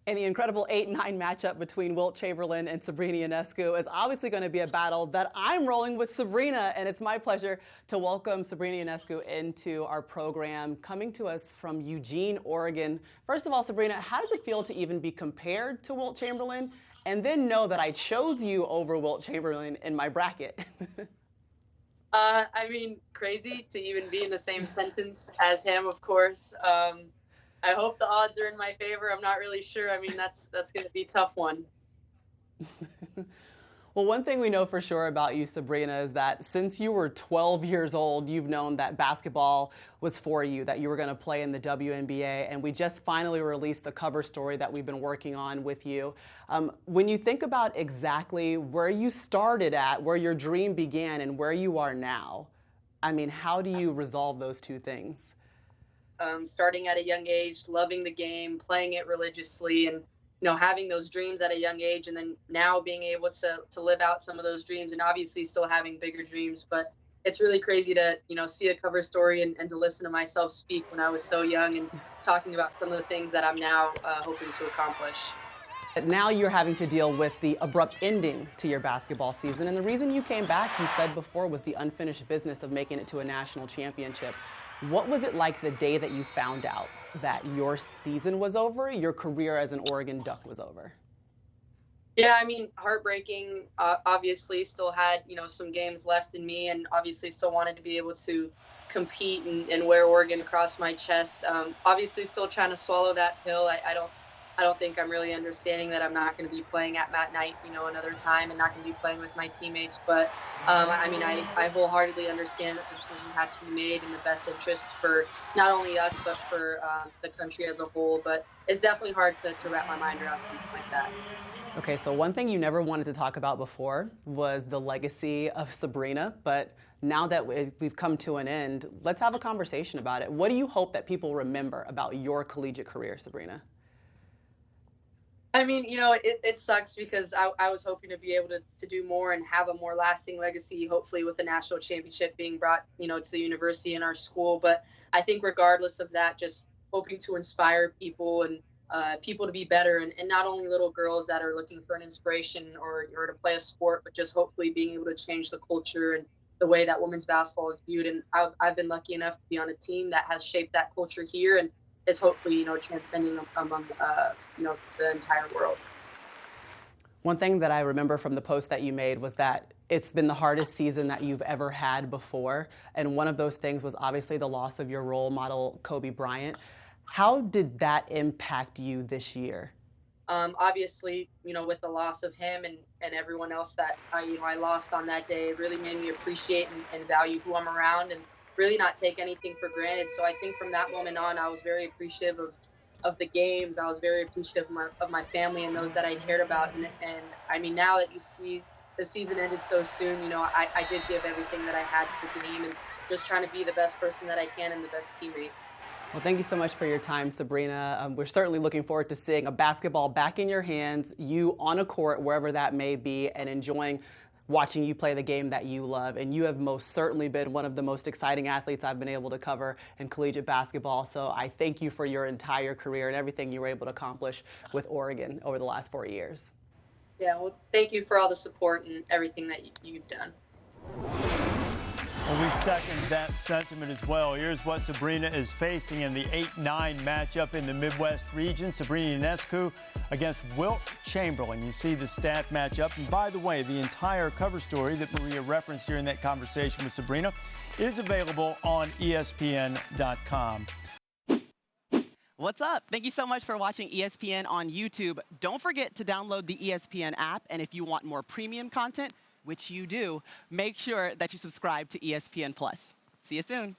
And the incredible 8-9 matchup between Wilt Chamberlain and Sabrina Ionescu is obviously going to be a battle that I'm rolling with Sabrina. And it's my pleasure to welcome Sabrina Ionescu into our program, coming to us from Eugene, Oregon. First of all, Sabrina, how does it feel to even be compared to Wilt Chamberlain? And then know that I chose you over Wilt Chamberlain in my bracket. I mean, crazy to even be in the same sentence as him, of course. I hope the odds are in my favor. I'm not really sure. I mean, that's going to be a tough one. Well, one thing we know for sure about you, Sabrina, is that since you were 12 years old, you've known that basketball was for you, that you were going to play in the WNBA, and we just finally released the cover story that we've been working on with you. When you think about exactly where you started at, where your dream began, and where you are now, I mean, how do you resolve those two things? Starting at a young age, loving the game, playing it religiously, and having those dreams at a young age, and then now being able to live out some of those dreams, and obviously still having bigger dreams. But it's really crazy to see a cover story and to listen to myself speak when I was so young and talking about some of the things that I'm now hoping to accomplish. Now you're having to deal with the abrupt ending to your basketball season, and the reason you came back, you said before, was the unfinished business of making it to a national championship. What was it like the day that you found out that your season was over, your career as an Oregon Duck was over? Yeah, I mean, heartbreaking. Obviously, still had some games left in me, and obviously still wanted to be able to compete and wear Oregon across my chest. Obviously, still trying to swallow that pill. I don't think I'm really understanding that I'm not going to be playing at Matt Knight, another time, and not going to be playing with my teammates. But I mean, I wholeheartedly understand that the decision had to be made in the best interest for not only us, but for the country as a whole. But it's definitely hard to wrap my mind around something like that. Okay, so one thing you never wanted to talk about before was the legacy of Sabrina, but now that we've come to an end, let's have a conversation about it. What do you hope that people remember about your collegiate career, Sabrina? I mean, it sucks because I was hoping to be able to do more and have a more lasting legacy, hopefully with a national championship being brought, to the university and our school. But I think regardless of that, just hoping to inspire people and people to be better, and not only little girls that are looking for an inspiration or to play a sport, but just hopefully being able to change the culture and the way that women's basketball is viewed. And I've been lucky enough to be on a team that has shaped that culture here and is hopefully, transcending among, the entire world. One thing that I remember from the post that you made was that it's been the hardest season that you've ever had before. And one of those things was obviously the loss of your role model, Kobe Bryant. How did that impact you this year? Obviously, with the loss of him and everyone else that I lost on that day, it really made me appreciate and value who I'm around and really not take anything for granted. So I think from that moment on, I was very appreciative of the games. I was very appreciative of my family and those that I cared about. And I mean, now that you see the season ended so soon, I did give everything that I had to the game and just trying to be the best person that I can and the best teammate. Well, thank you so much for your time, Sabrina. We're certainly looking forward to seeing a basketball back in your hands, you on a court, wherever that may be, and enjoying watching you play the game that you love. And you have most certainly been one of the most exciting athletes I've been able to cover in collegiate basketball. So I thank you for your entire career and everything you were able to accomplish with Oregon over the last 4 years. Yeah, well, thank you for all the support and everything that you've done. Well, we second that sentiment as well. Here's what Sabrina is facing in the 8-9 matchup in the Midwest region. Sabrina Ionescu against Wilt Chamberlain. You see the stat matchup. And by the way, the entire cover story that Maria referenced during that conversation with Sabrina is available on ESPN.com. What's up? Thank you so much for watching ESPN on YouTube. Don't forget to download the ESPN app. And if you want more premium content, which you do, make sure that you subscribe to ESPN+. See you soon.